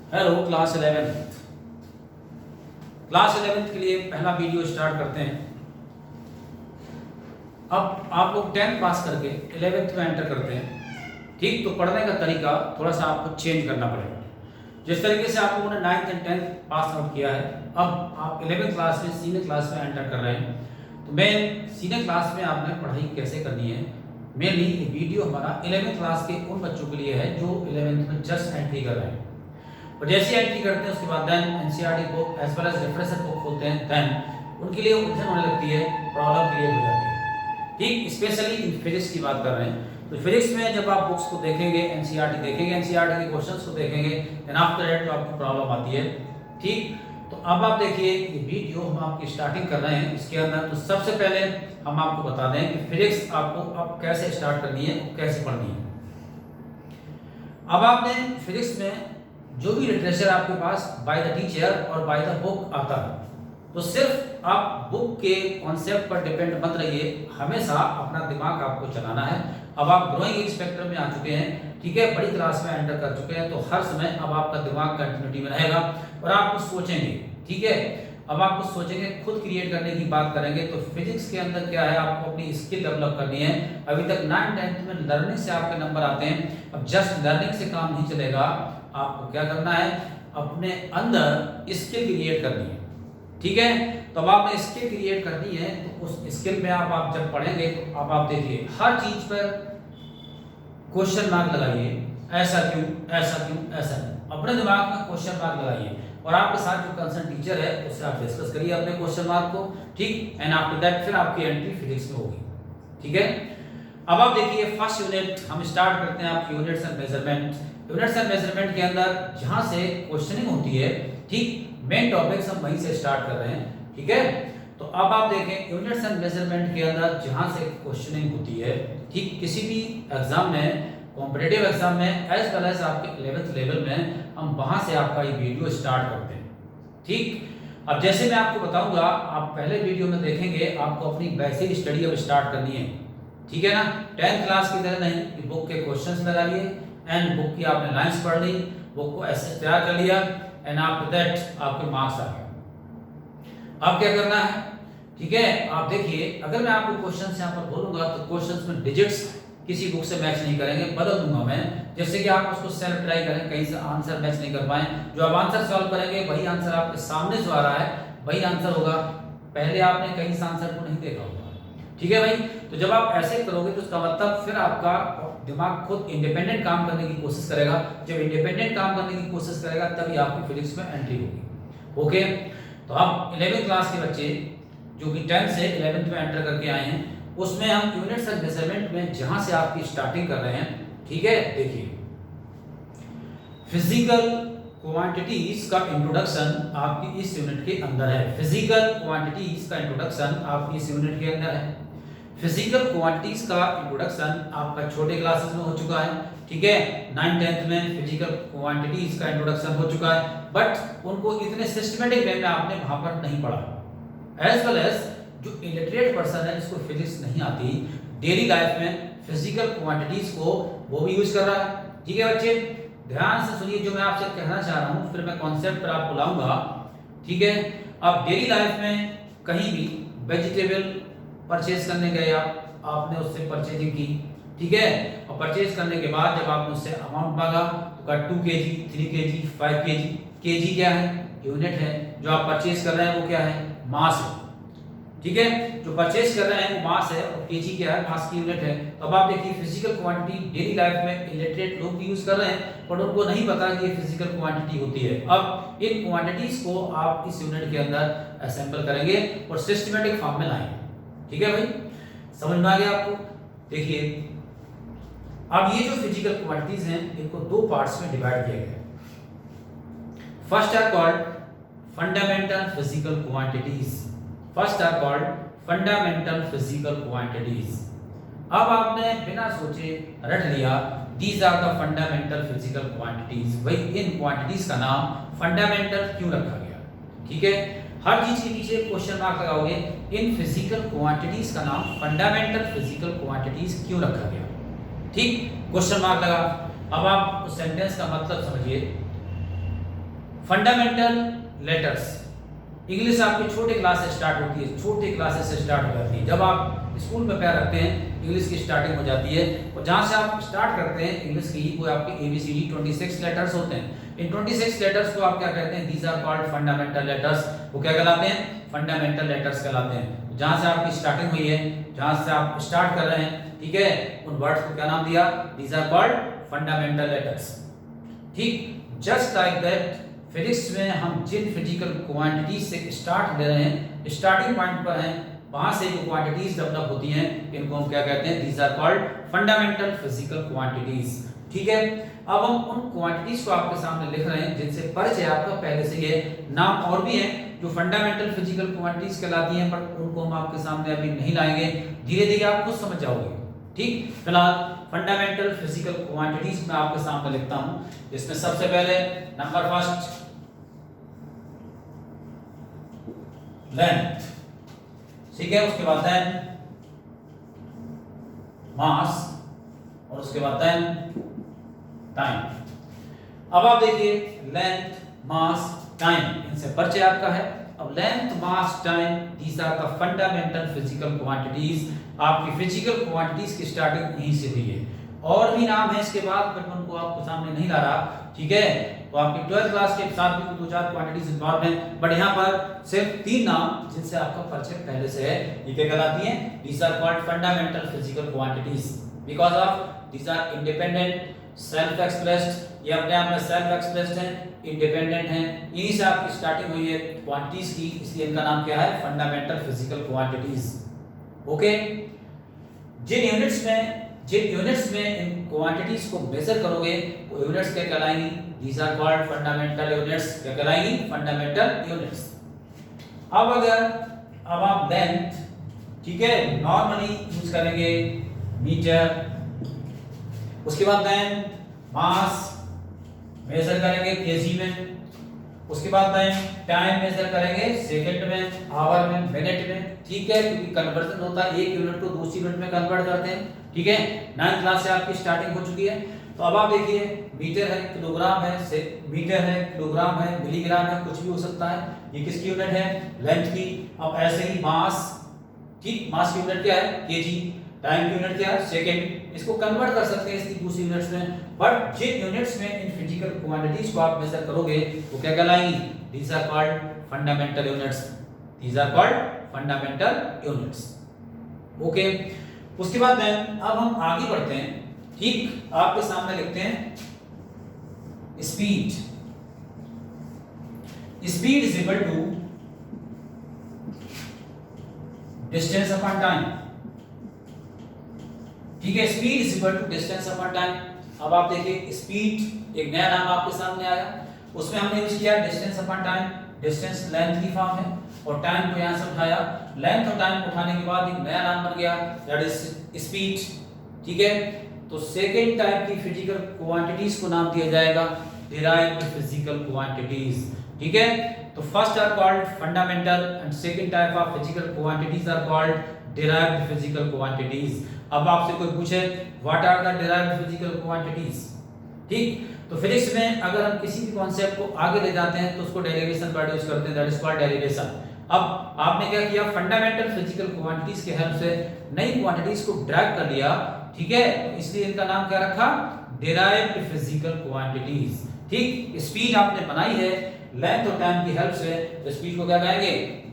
Hello class 11th। Class 11th के लिए पहला वीडियो स्टार्ट करते हैं। अब आप लोग 10th पास करके 11th में एंटर करते हैं, ठीक? तो पढ़ने का तरीका थोड़ा सा आपको चेंज करना पड़ेगा। जिस तरीके से आप लोगों ने 9th and 10th pass out किया है, अब आप 11th क्लास में सीनियर क्लास में एंटर कर रहे हैं। तो मैं सीनियर क्लास में आपने पढ़ाई कैसे करनी है, मेनली ये वीडियो हमारा 11th क्लास के उन बच्चों के लिए है जो 11th में जस्ट एंट्री कर रहे हैं। और जैसे एंट्री करते हैं उसके बाद then NCERT book as well as reference book खोलते हैं, देन उनके लिए उलझन होने लगती है, प्रॉब्लम क्रिएट हो जाती है, ठीक? स्पेशली इन फिजिक्स की बात कर रहे हैं। तो फिजिक्स में जब आप बुक्स को देखेंगे, एनसीईआरटी देखेंगे, एनसीईआरटी के क्वेश्चंस को देखेंगे, देन आफ्टर दैट तो आपको प्रॉब्लम आती है, ठीक? तो अब आप देखिए ये वीडियो हम आपकी स्टार्टिंग कर रहे हैं इसके अंदर। तो सबसे पहले हम आपको बता दें कि फिजिक्स आपको अब कैसे स्टार्ट करनी है, कैसे पढ़नी है। अब आपने फिजिक्स में जो भी लिटरेचर आपके पास बाय द टीचर और बाय द बुक आता है, तो सिर्फ आप बुक के कॉन्सेप्ट पर डिपेंड मत रहिए, हमेशा अपना दिमाग आपको चलाना है। अब आप ग्रोइंग एज स्पेक्ट्रम में आ चुके हैं, ठीक है, बड़ी क्लास में एंटर कर चुके हैं, तो हर समय अब आपका दिमाग कंटिन्यूटी में रहेगा और आप कुछ सोचेंगे, ठीक है? अब आप कुछ सोचेंगे, खुद क्रिएट करने की बात करेंगे। तो फिजिक्स के अंदर क्या है, आपको अपनी स्किल डेवलप करनी है। अभी तक 9th 10th में लर्निंग से आपके नंबर आते हैं, अब जस्ट लर्निंग से काम नहीं चलेगा, आपको क्या करना है, अपने अंदर स्किल क्रिएट करनी है, ठीक है? तो अब आपने स्किल क्रिएट करनी है, तो उस स्किल में आप जब पढ़ेंगे तो अब आप देखिए हर चीज पर क्वेश्चन मार्क लगाइए, ऐसा क्यों, ऐसा क्यों, ऐसा क्यों, अपने दिमाग में क्वेश्चन मार्क लगाइए और आपके साथ जो कंसर्न टीचर है उससे आप डिस्कस करिए अपने क्वेश्चन मार्क को, ठीक? एंड आफ्टर दैट फिर आपकी एंट्री फिजिक्स में होगी, ठीक है? अब आप देखिए फर्स्ट यूनिट हम स्टार्ट करते हैं आपकी units and measurement. Units and measurement के अंदर जहां से क्वेश्चनिंग होती है, ठीक, मेन टॉपिक्स हम वहीं से स्टार्ट कर रहे हैं, ठीक है? तो अब आप देखें यूनिट्स एंड मेजरमेंट के अंदर जहां से क्वेश्चनिंग होती है, ठीक, किसी भी एग्जाम में, कॉम्पिटिटिव एग्जाम में एज वेल एज आपके 11th लेवल में, हम वहां से आपका ये वीडियो स्टार्ट करते हैं, ठीक? अब जैसे मैं आपको बताऊंगा, आप पहले वीडियो में देखेंगे, आपको अपनी बेसिक स्टडी अब स्टार्ट करनी है, ठीक है ना? 10th क्लास की तरह नहीं कि बुक के क्वेश्चंस लगा लिए एंड बुक की आपने लाइंस पढ़ ली, बुक को ऐसे तैयार कर लिया एंड आफ्टर दैट आपके मार्क्स आ गए। अब क्या करना है, ठीक है? आप देखिए, अगर मैं आपको क्वेश्चंस यहाँ पर बोलूंगा तो क्वेश्चंस में डिजिट्स किसी बुक से मैच नहीं करेंगे, बदल दूंगा मैं, जैसे कि आप उसको सेल्फ ट्राई करें, कहीं से आंसर मैच नहीं कर पाए, जो आप आंसर सॉल्व करेंगे वही आंसर आपके सामने जो आ रहा है वही आंसर होगा, पहले आपने कहीं से आंसर को नहीं देखा होगा, ठीक है भाई? तो जब आप ऐसे करोगे तो उसका मतलब फिर आपका दिमाग खुद इंडिपेंडेंट काम करने की कोशिश करेगा। जब इंडिपेंडेंट काम करने की कोशिश करेगा तभी आपकी फिजिक्स में एंट्री होगी, ओके? तो अब 11th क्लास के बच्चे जो कि 10th से 11th में एंटर करके आए हैं, उसमें हम यूनिट्स एंड मेजरमेंट में जहां से आपकी स्टार्टिंग कर रहे हैं, ठीक है? देखिए फिजिकल क्वांटिटीज का इंट्रोडक्शन आपकी इस यूनिट के अंदर है। फिजिकल क्वांटिटीज का इंट्रोडक्शन आपकी इस यूनिट के अंदर है। फिजिकल क्वांटिटीज का इंट्रोडक्शन आपका छोटे क्लासेस में हो चुका है, ठीक है? 9th 10th में फिजिकल क्वांटिटीज का इंट्रोडक्शन हो चुका है, बट उनको इतने सिस्टमैटिक वे में आपने वहां पर नहीं पढ़ा। एज वेल एज जो इलिटरेट पर्सन है जिसको फिजिक्स नहीं आती, डेली लाइफ में फिजिकल क्वांटिटीज को वो भी यूज कर रहा है, ठीक है बच्चे? ध्यान से सुनिए जो मैं आपसे कहना चाह रहा हूं, फिर मैं कॉन्सेप्ट पर आपको लाऊंगा, ठीक है? अब डेली लाइफ में कहीं भी वेजिटेबल परचेज करने गए आपने उससे परचेजिंग की, ठीक है? और परचेज करने के बाद जब आपने उससे अमाउंट मांगा तो कहा 2 kg, 3 kg, 5 kg। kg क्या है? यूनिट है। जो आप परचेज कर रहे हैं वो क्या है? मास है, ठीक है? जो परचेज कर रहे हैं वो मास है और केजी क्या है? मास की यूनिट है। तो अब आप देखिए फिजिकल क्वांटिटी डेली लाइफ में इलिटरेट लोग भी यूज कर रहे हैं, पर उनको नहीं पता कि ये फिजिकल क्वांटिटी होती है। अब इन क्वांटिटीज को आप इस यूनिट के अंदर असेंबल करेंगे और सिस्टमैटिक फॉर्म में लाएंगे, ठीक है भाई? समझ में आ गया आपको? देखिए अब ये जो फिजिकल क्वांटिटीज हैं इनको दो पार्ट्स में डिवाइड किया गया है। First are called fundamental physical quantities. First are called fundamental physical quantities. अब आपने बिना सोचे रट लिया these are the fundamental physical quantities. भाई इन क्वांटिटीज का नाम फंडामेंटल क्यों रखा गया, ठीक है? हर चीज के पीछे क्वेश्चन मार्क लगाओगे, इन फिजिकल क्वांटिटीज का नाम फंडामेंटल फिजिकल क्वांटिटीज क्यों रखा गया, ठीक? क्वेश्चन मार्क लगा। अब आप उस सेंटेंस का मतलब समझिए। Fundamental letters. इंग्लिश आपकी छोटे क्लास से स्टार्ट होती है, छोटे क्लासेस से स्टार्ट हो जाती है। जब आप स्कूल में पैर रखते हैं इंग्लिश की स्टार्टिंग हो जाती है, और जहाँ से आप स्टार्ट करते हैं इंग्लिश की, वो आपके ABCD 26 लेटर्स होते हैं। इन 26 लेटर्स को आप क्या कहते हैं? These are called fundamental letters. वो क्या कहलाते हैं? फंडामेंटल लेटर्स कहलाते हैं। जहाँ से आपकी स्टार्टिंग हुई है, जहाँ से आप स्टार्ट कर रहे हैं, ठीक है, उन वर्ड्स को क्या नाम दिया? These are called fundamental letters. ठीक, जस्ट लाइक दैट फिजिक्स में हम जिन फिजिकल क्वांटिटीज से स्टार्ट ले रहे हैं, स्टार्टिंग पॉइंट पर हैं, वहां से जो क्वांटिटीज डेवलप होती हैं, इनको हम क्या कहते हैं? These are called fundamental physical quantities. ठीक है, अब हम उन क्वांटिटीज को आपके सामने लिख रहे हैं जिनसे परिचय आपका पहले से ही है। नाम और भी हैं जो फंडामेंटल फिजिकल क्वांटिटीज कहलाती हैं, पर उनको हम आपके सामने अभी नहीं लाएंगे, धीरे धीरे आप खुद समझ जाओगे। ठीक, फिलहाल फंडामेंटल फिजिकल क्वांटिटीज मैं आपके सामने लिखता हूं। इसमें सबसे पहले नंबर फर्स्ट लेंथ, ठीक है, उसके बाद देन मास, और उसके बाद देन टाइम। अब आप देखिए लेंथ, मास, टाइम, इनसे परिचय आपका है। अब length, mass, time, these are the fundamental physical quantities. आपकी फिजिकल क्वांटिटीज की स्टार्टिंग यहीं से हुई है। और भी नाम है इसके बाद, बट मैं उनको आपको सामने नहीं ला रहा, ठीक है। तो आपकी 12th क्लास के साथ भी 2-4 क्वांटिटीज इन्वॉल्व हैं, बट यहाँ पर सिर्फ 3 नाम जिनसे आपका परिचय पहले से है, ये क्या कहलाती हैं? These are called fundamental physical quantities because of these are independent, self expressed, ये अपने आप में सेल्फ एक्सप्रेस्ड हैं, इंडिपेंडेंट हैं, इन्हीं से आपकी स्टार्टिंग हुई है क्वांटिटीज की, इसलिए इनका नाम क्या है? Fundamental physical quantities. ओके, जिन यूनिट्स में इन क्वांटिटीज को मेजर करोगे वो यूनिट्स क्या कहलाएंगी? These are called fundamental units. क्या कहलाएंगी? Fundamental units. अब आप लेंथ, ठीक है, नॉर्मली यूज करेंगे मीटर, उसके बाद देन मास मेजर करेंगे केजी में, उसके बाद टाइम मेजर करेंगे सेकंड में, आवर में, मिनट में, ठीक है, क्योंकि कन्वर्जन होता है, एक यूनिट को दूसरी यूनिट में कन्वर्ट करते हैं, ठीक है। 9th क्लास से आपकी स्टार्टिंग हो चुकी है। तो अब आप देखिए मीटर है, किलोग्राम है, मीटर है, किलोग्राम है, मिलीग्राम है, कुछ भी हो सकता है। ये किसकी यूनिट है? लेंथ की। अब ऐसे ही मास, ठीक, मास की यूनिट क्या है? केजी। टाइम की यूनिट क्या है? सेकंड। इसको कन्वर्ट कर सकते हैं इसकी दूसरी यूनिट्स में, बट जिन यूनिट्स में इन फिजिकल क्वांटिटीज को आप मेजर करोगे वो क्या कहलाएंगी? These are called fundamental units. These are called fundamental units. Okay, उसके बाद अब हम आगे बढ़ते हैं। ठीक, आपके सामने लिखते हैं speed. Speed is equal to distance upon time. ठीक है, speed is equal to distance upon time. अब आप देखिए स्पीड एक नया नाम आपके सामने आया, उसमें हमने यूज किया distance upon time. Distance length की फॉर्म है और टाइम को यहां से उठाया, लेंथ और टाइम को उठाने के बाद एक नया नाम बन गया दैट इज स्पीड। ठीक है, तो सेकेंड टाइप की फिजिकल क्वांटिटीज को नाम दिया जाएगा डिराइव्ड फिजिकल क्वांटिटीज। ठीक है, तो first are called fundamental and second type of physical quantities are called derived physical quantities. अब आपसे कोई पूछे what are the derived physical quantities, ठीक, तो फिजिक्स में अगर हम किसी भी कॉन्सेप्ट को आगे ले जाते हैं तो उसको डेरिवेशन वर्ड यूज करते हैं, दैट इज कॉल्ड डेरिवेशन। अब आपने क्या किया? फंडामेंटल फिजिकल क्वांटिटीज के हेल्प से नई क्वांटिटीज को ड्राइव कर लिया, ठीक है, तो इसलिए इनका नाम क्या रखा? Derived physical quantities. ठीक, स्पीड आपने बनाई है लेंथ और टाइम की हेल्प से, तो स्पीड को क्या कहेंगे?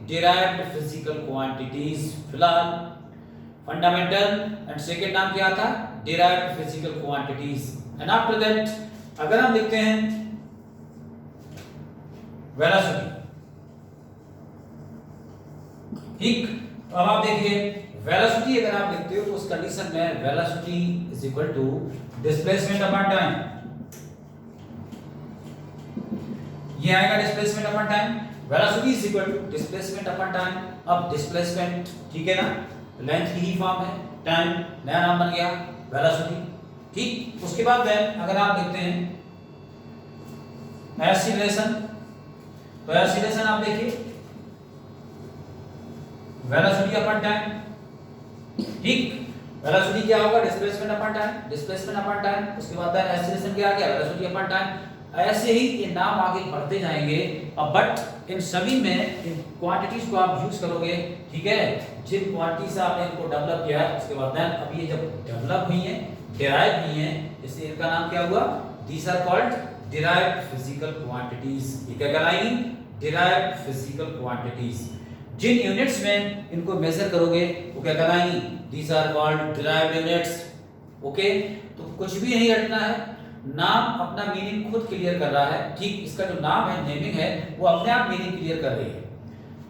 Derived physical quantities. फिलहाल फंडामेंटल एंड सेकंड नाम क्या था? Derived physical quantities. And after that अगर हम लिखते हैं वेलोसिटी, ठीक, तो अब आप देखिए वेलोसिटी अगर आप लिखते हो तो उस कंडीशन में velocity is equal to displacement upon time. ये आएगा displacement upon time. Velocity is equal to displacement upon time. अब डिस्प्लेसमेंट, ठीक है ना, लेंथ की ही फॉर्म है, टाइम नया नाम बन गया वेलोसिटी। ठीक, उसके बाद देन अगर आप लिखते हैं एक्सीलरेशन, तो एक्सीलरेशन आप देखिए वेलोसिटी अपॉन टाइम। ठीक, वेलोसिटी क्या होगा? Displacement upon time, displacement upon time. उसके बाद एक्सीलरेशन क्या आ गया? Velocity upon time. ऐसे ही ये नाम आगे बढ़ते जाएंगे। अब बट इन सभी में इन क्वांटिटीज को आप यूज करोगे, ठीक है, जिन क्वांटिटी से आपने इनको डेवलप किया है उसके बाद देन अब ये जब डेवलप हुई हैं, डिराइव हुई हैं, इसलिए इनका नाम क्या हुआ, these are called derived physical quantities. ये क्या कहलाएंगी, डिराइव्ड फिजिकल क्वांटिटीज। जिन यूनिट्स में इनको मेजर करोगे वो क्या कहलाएंगी, these are called derived units. Okay, तो कुछ भी नहीं रटना है, नाम अपना मीनिंग खुद क्लियर कर रहा है, ठीक, इसका जो नाम है, नेमिंग है, वो अपने आप मीनिंग क्लियर कर रही है।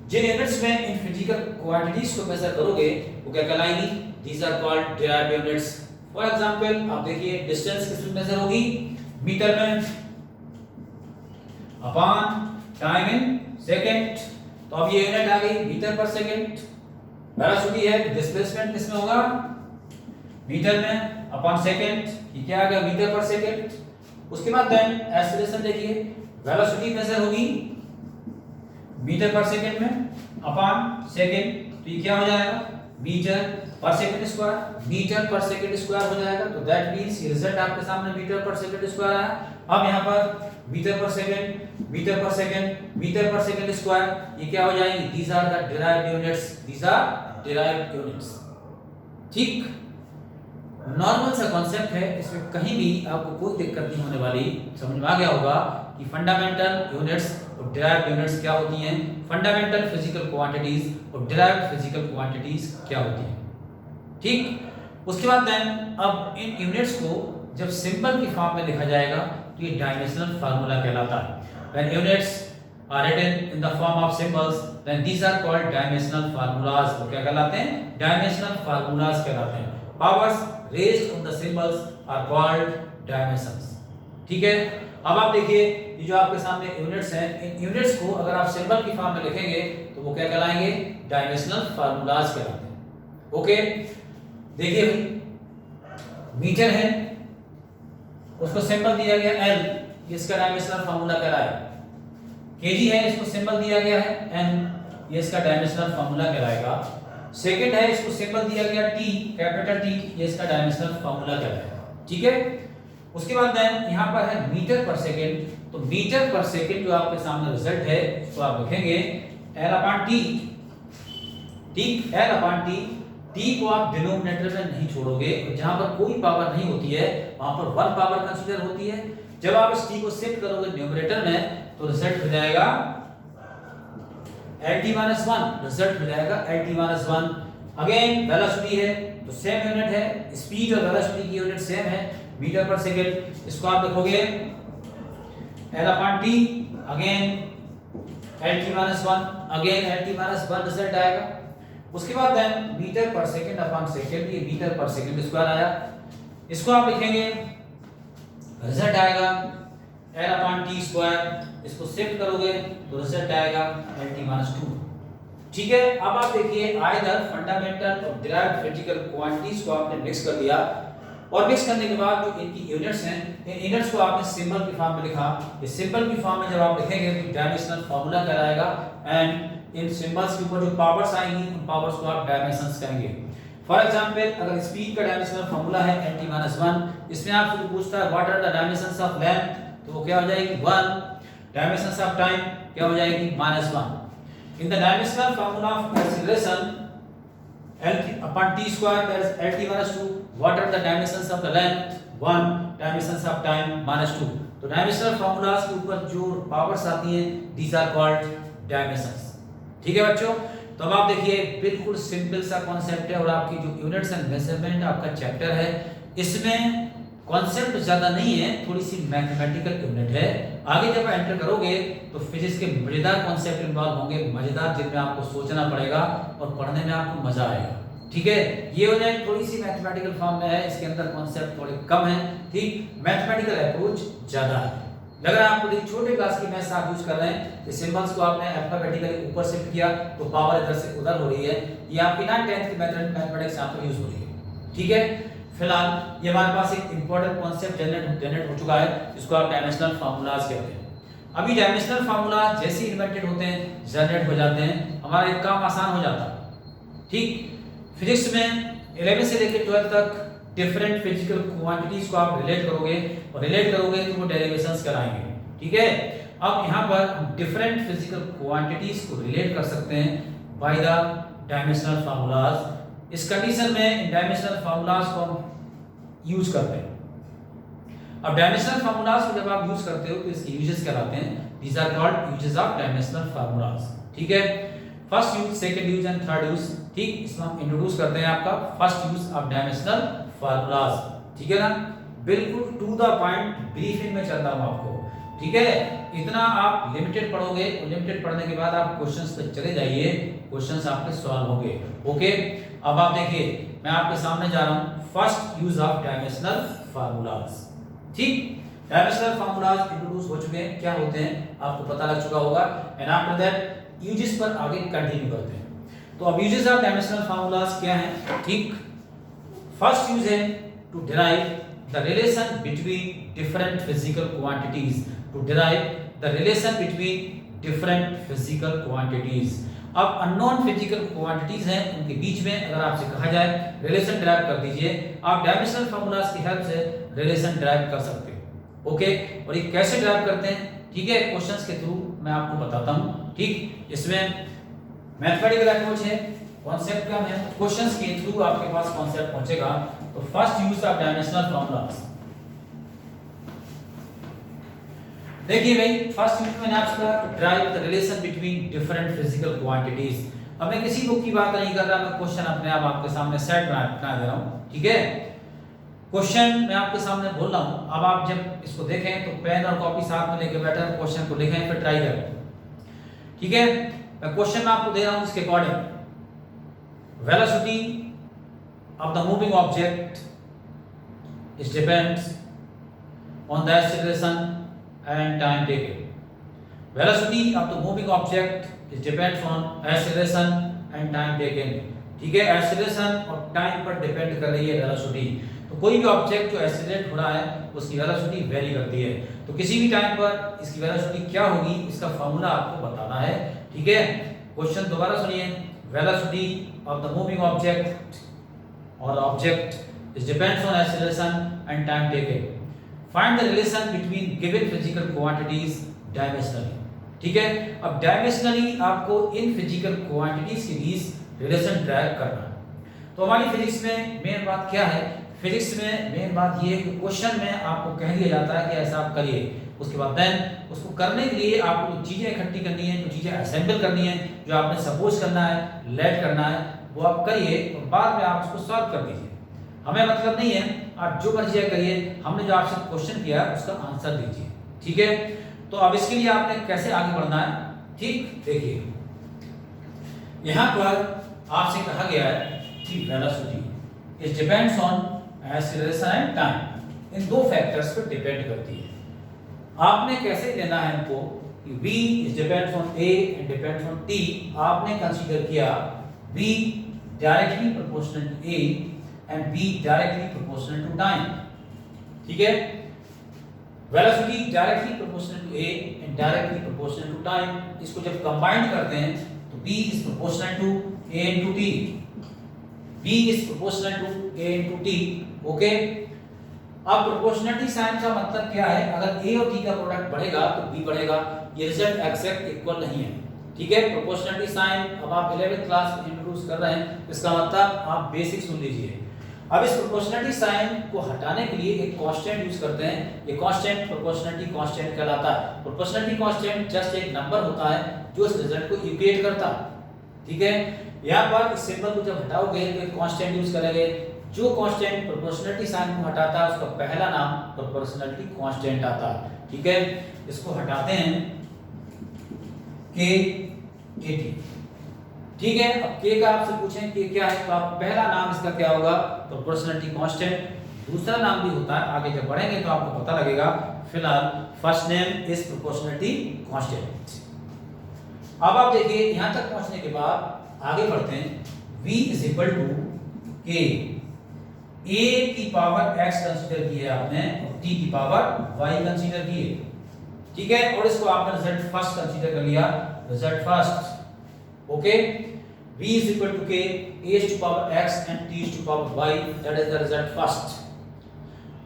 जिन यूनिट्स में इन फिजिकल क्वांटिटीज को मेजर करोगे वो क्या कहलाएंगी, these are called derived units. For example आप देखिए डिस्टेंस किस में मेजर होगी, मीटर में, अपॉन टाइम इन सेकंड, तो अब ये यूनिट आ गई मीटर पर सेकंड। वेलोसिटी है, डिस्प्लेसमेंट किस में होगा, मीटर में, अपॉन सेकंड, ये क्या आ गया, मीटर पर सेकंड। उसके बाद देन एक्सेलरेशन देखिए, वेलोसिटी मेजर होगी मीटर पर सेकंड में, अपॉन सेकंड, तो ये क्या हो जाएगा, metre per second square, metre per second square हो जाएगा। तो दैट मींस ये रिजल्ट आपके सामने मीटर पर सेकंड स्क्वायर आया। अब यहाँ पर metre per second, metre per second, metre per second square, ये क्या हो जाएंगे, these are the derived units, these are derived units. ठीक, नॉर्मल सा कॉन्सेप्ट है, इसमें कहीं भी आपको कोई दिक्कत नहीं होने वाली। समझ में आ गया होगा कि फंडामेंटल यूनिट्स और डिराइव्ड यूनिट्स क्या होती हैं, फंडामेंटल फिजिकल क्वांटिटीज और डिराइव्ड फिजिकल क्वांटिटीज क्या होती हैं। ठीक, उसके बाद देन अब इन यूनिट्स को जब सिंबल की फॉर्म में लिखा जाएगा तो ये डायमेंशनल फार्मूला कहलाता है। When units are written in the form of symbols then these are called dimensional formulas. वो क्या कहलाते हैं, डायमेंशनल फार्मूलाज कहलाते हैं। Powers raised on the symbols are called dimensions. ठीक है, अब आप देखिए ये जो आपके सामने यूनिट्स हैं, इन यूनिट्स को अगर आप सिंबल की फॉर्म में लिखेंगे तो वो क्या कहलाएंगे, डायमेंशनल फार्मूलाज कहलाते हैं। ओके, देखिए भाई मीटर है, उसको सिंबल दिया गया L, ये इसका डायमेंशनल फार्मूला कहलाएगा। केजी है, इसको सिंबल दिया गया है N, ये इसका डायमेंशनल फार्मूला कहलाएगा। सेकंड है, इसको सिंबल दिया गया T, कैपिटल T, ये इसका डायमेंशनल फार्मूला कहलाएगा। ठीक है, उसके बाद देन यहाँ पर है मीटर पर सेकंड, तो मीटर पर सेकंड जो आपके सामने रिजल्ट है उसको आप लिखेंगे L/T। ठीक, L/T, T को आप डिनोमिनेटर में नहीं छोड़ोगे, जहां पर कोई पावर नहीं होती है वहां पर 1 पावर कंसीडर होती है। जब आप इस T को शिफ्ट करोगे न्यूमरेटर में तो रिजल्ट हो जाएगा LT-1, रिजल्ट हो जाएगा LT-1। अगेन वेलोसिटी है तो सेम यूनिट है, स्पीड और वेलोसिटी की यूनिट सेम है, मीटर पर सेकंड। इसको आप लिखोगे L/T, again LT-1, again LT-1 result आएगा। उसके बाद then metre per second upon second, ये मीटर पर सेकंड स्क्वायर आया, इसको आप लिखेंगे, रिजल्ट आएगा L/T स्क्वायर। इसको शिफ्ट करोगे तो रिजल्ट आएगा LT-2। ठीक है, अब आप देखिए आइदर फंडामेंटल और डिराइव्ड फिजिकल क्वांटिटीज को आपने मिक्स कर दिया, और मिक्स करने के बाद जो इनकी यूनिट्स हैं, इन यूनिट्स को आपने सिंबल की फॉर्म में लिखा। इस सिंबल की फॉर्म में जब आप लिखेंगे तो डायमेंशनल फार्मूला कहलाएगा, एंड इन सिंबल्स के ऊपर जो पावर्स आएंगी उन पावर्स को आप डायमेंशंस कहेंगे। फॉर एग्जांपल अगर स्पीड का डायमेंशनल फार्मूला है LT-1, इसमें आपसे पूछता है what are the dimensions of length, तो वो क्या हो जाएगी 1, डायमेंशंस ऑफ टाइम क्या हो जाएगी -1। In the dimensional formula of acceleration L/T square that is LT-2, what are the dimensions of the length 1, dimensions of time -2। तो डायमेंशनल फार्मूलाज के ऊपर जो पावर्स आती हैं दीस आर कॉल्ड डायमेंशंस। ठीक है बच्चों, तो अब आप देखिए बिल्कुल सिंपल सा कॉन्सेप्ट है, और आपकी जो यूनिट्स एंड मेजरमेंट आपका चैप्टर है इसमें कॉन्सेप्ट ज्यादा नहीं है, थोड़ी सी मैथमेटिकल यूनिट है। आगे जब एंटर करोगे तो फिजिक्स के मजेदार कॉन्सेप्ट इन्वॉल्व होंगे, मजेदार, जिनमें आपको सोचना पड़ेगा और पढ़ने में आपको मजा आएगा। ठीक है, ये यूनिट थोड़ी सी मैथमेटिकल फॉर्म में है, इसके अंदर कॉन्सेप्ट थोड़े कम है, ठीक, मैथमेटिकल अप्रोच ज्यादा है। लग रहा है आपको छोटे क्लास की मैथ्स आप यूज कर रहे हैं, सिंबल्स को आपने अल्फाबेटिकली ऊपर शिफ्ट किया तो पावर इधर से उधर हो रही है, ये आपकी 9th 10th की मैथमेटिक्स यहाँ पर यूज हो रही है। ठीक है, फिलहाल ये हमारे पास एक इंपॉर्टेंट कॉन्सेप्ट जनरेट हो चुका है, इसको आप डायमेंशनल फार्मूलाज कहते हैं। अभी डायमेंशनल फार्मूला जैसे इन्वेंटेड होते हैं, जनरेट हो जाते हैं, हमारा एक काम आसान हो जाता है। ठीक, फिजिक्स में 11 से लेकर 12 तक डिफरेंट फिजिकल क्वांटिटीज को आप रिलेट करोगे, और रिलेट करोगे तो वो डेरिवेशंस कराएंगे। ठीक है। अब यहाँ पर हम डिफरेंट फिजिकल क्वांटिटीज को रिलेट कर सकते हैं बाय द डायमेंशनल फार्मूलाज। इस कंडीशन में इन डायमेंशनल फार्मूलाज को हम यूज करते हैं। अब डायमेंशनल फार्मूलाज को जब आप यूज करते हो तो इसके यूजेस कहलाते हैं, these are called uses of dimensional formulas. ठीक है, first use, second use and third use. ठीक, इसमें हम इंट्रोड्यूस करते हैं आपका first use of dimensional formulas. ठीक है ना, बिल्कुल टू द पॉइंट ब्रीफिंग में चल रहा हूं आपको। ठीक है, इतना आप लिमिटेड पढ़ोगे और लिमिटेड पढ़ने के बाद आप क्वेश्चंस पे चले जाइए, क्वेश्चंस आपके सॉल्व होंगे। ओके, अब आप देखिए मैं आपके सामने जा रहा हूं first use of dimensional formulas. ठीक, डायमेंशनल फार्मूलाज इंट्रोड्यूस हो चुके हैं, क्या होते हैं आपको पता लग चुका होगा। एंड आफ्टर दैट यूजेस पर आगे कंटिन्यू करते हैं। तो अब यूजेस ऑफ डायमेंशनल फार्मूलाज क्या हैं। ठीक, फर्स्ट यूज है to derive the relation between different physical quantities, to derive the relation between different physical quantities. अब अननोन फिजिकल क्वांटिटीज हैं, उनके बीच में अगर आपसे कहा जाए रिलेशन डिराइव कर दीजिए, आप डायमेंशनल फार्मूलाज की हेल्प से रिलेशन डिराइव कर सकते हो। ओके, और ये कैसे डिराइव करते हैं, ठीक है, क्वेश्चंस के थ्रू मैं आपको बताता हूं। ठीक, इसमें मैथमेटिकल अप्रोच है, कॉन्सेप्ट का है, क्वेश्चंस के थ्रू आपके पास कॉन्सेप्ट पहुंचेगा। तो first use of dimensional formulas, देखिए भाई, फर्स्ट यूज में आपसे कहा drive the relation between different physical quantities. अब मैं किसी बुक की बात नहीं कर रहा, मैं क्वेश्चन अपने आप आपके सामने सेट बना दे रहा हूं। ठीक है, क्वेश्चन मैं आपके सामने बोल रहा हूं, अब आप जब इसको देखें तो पेन और कॉपी साथ में लेके बैठे क्वेश्चन को लिखें, फिर ट्राई करें। ठीक है, मैं क्वेश्चन में आपको दे रहा हूं इसके according, velocity of the moving object it depends on the acceleration and time taken. Velocity of the moving object is depends on acceleration and time taken. ठीक है, acceleration और time पर डिपेंड कर रही है वेलोसिटी। तो कोई भी ऑब्जेक्ट जो एक्सीलरेट हो रहा है उसकी वेलोसिटी वेरी करती है। तो किसी भी टाइम पर इसकी वेलोसिटी क्या होगी, इसका फॉर्मूला आपको बताना है। ठीक है, क्वेश्चन दोबारा सुनिए, velocity of the moving object और object is depends on acceleration and time taken. Find the relation between given physical quantities dimensionally. ठीक है, अब डायमेंशनली आपको इन फिजिकल क्वांटिटीज के बीच रिलेशन ड्राइव करना है। तो हमारी फिजिक्स में मेन बात क्या है, फिजिक्स में मेन बात ये है कि क्वेश्चन में आपको कह दिया जाता है कि ऐसा आप करिए, उसके बाद देन उसको करने के लिए आपको जो चीजें इकट्ठी करनी है, जो चीजें असेंबल करनी है, जो आपने सपोज करना है, लेट करना है, वो आप करिए और बाद में आप उसको सॉल्व कर दीजिए। हमें मतलब नहीं है आप जो मर्जी करिए, हमने जो आपसे क्वेश्चन किया उसका आंसर दीजिए। ठीक है, तो अब इसके लिए आपने कैसे आगे बढ़ना है, ठीक देखिए, यहां पर आपसे कहा गया है कि velocity is depends on acceleration and time, इन दो फैक्टर्स पर डिपेंड करती है। आपने कैसे लेना है इनको, v is depends on a and depends on t। आपने कंसीडर किया v directly proportional to a and b directly proportional to time। ठीक है, velocity directly proportional to a and directly proportional to time, इसको जब combine करते हैं तो b is proportional to a into t, b is proportional to a into t। Okay, अब proportionality sign का मतलब क्या है, अगर a और t का प्रोडक्ट बढ़ेगा तो b बढ़ेगा, ये रिजल्ट एग्जैक्ट इक्वल नहीं है। ठीक है, प्रोपोर्शनलिटी साइन अब आप 11th क्लास में इंट्रोड्यूस कर रहे हैं, इसका मतलब आप बेसिक सुन लीजिए। अब इस प्रोपोर्शनलिटी साइन को हटाने के लिए एक कांस्टेंट यूज करते हैं, ये कांस्टेंट प्रोपोर्शनलिटी कांस्टेंट कहलाता है। प्रोपोर्शनलिटी कांस्टेंट जस्ट एक नंबर होता है जो इस रिजल्ट को इक्वेट करता है। ठीक है, यहां पर इस सिंबल को जब हटाओगे तो एक कांस्टेंट यूज करेंगे, जो कांस्टेंट प्रोपोर्शनलिटी साइन को हटाता है उसका पहला नाम प्रोपोर्शनलिटी कांस्टेंट आता है। ठीक है, इसको हटाते हैं k at। ठीक है, अब k का आपसे पूछें k क्या है, तो आप पहला नाम इसका क्या होगा, प्रोपोर्शनलिटी कांस्टेंट। दूसरा नाम भी होता है, आगे जब बढ़ेंगे तो आपको पता लगेगा। फिलहाल first name is proportionality constant. अब आप देखिए यहां तक पहुंचने के बाद आगे बढ़ते हैं, v is equal to k, a की पावर x कंसीडर की है आपने और t की पावर y कंसीडर की है। ठीक है, और इसको आपने रिजल्ट फर्स्ट कंसीडर कर लिया, result first. Okay, v is equal to k, a is to power x and t is to power y, that is the result first।